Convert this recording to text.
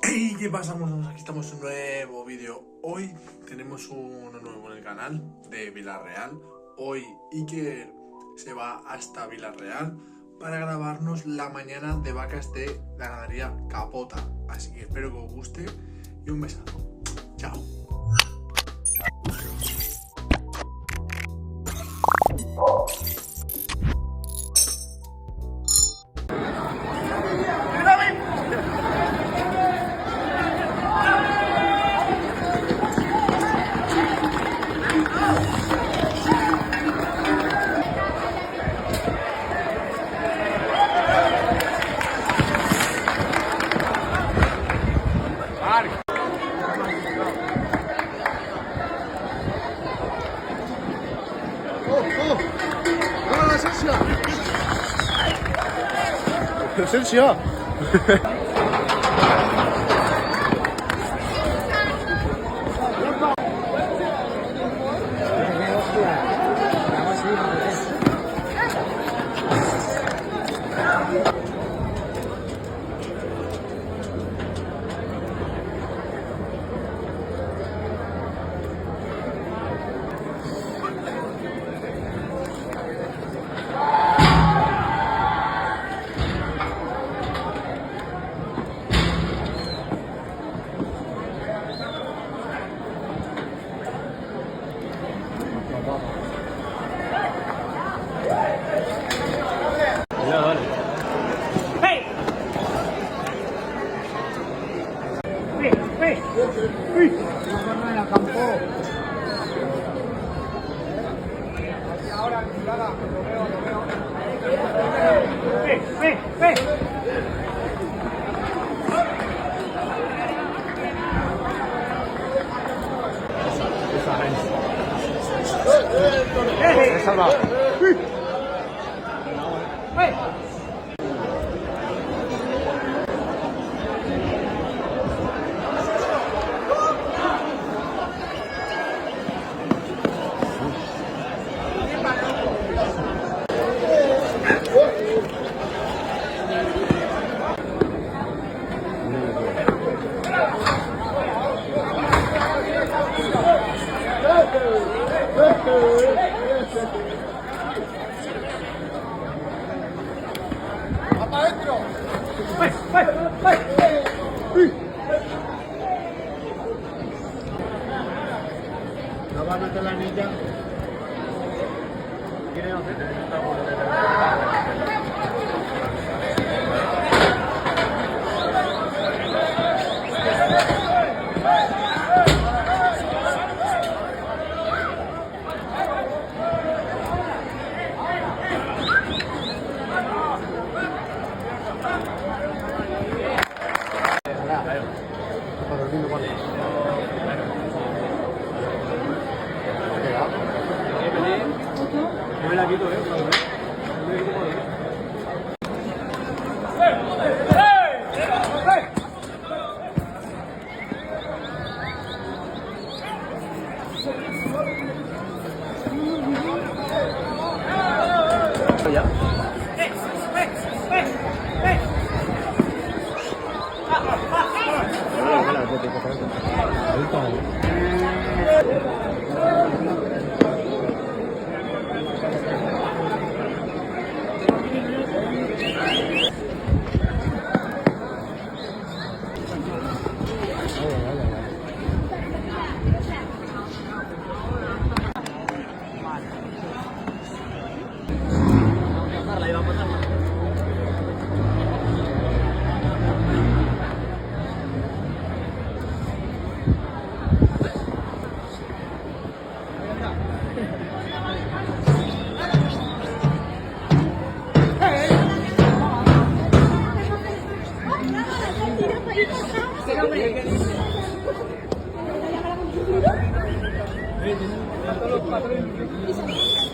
Hey, ¿qué pasa, monos? Aquí estamos en un nuevo vídeo. Hoy tenemos uno nuevo en el canal de Villarreal. Hoy Iker se va hasta Villarreal para grabarnos la mañana de vacas de la ganadería Capota. Así que espero que os guste y un besazo. Chao. 셀시야. ¿No va a meter la anilla? ¿Quiere hacer? No me la quito, ¿Ya? Pero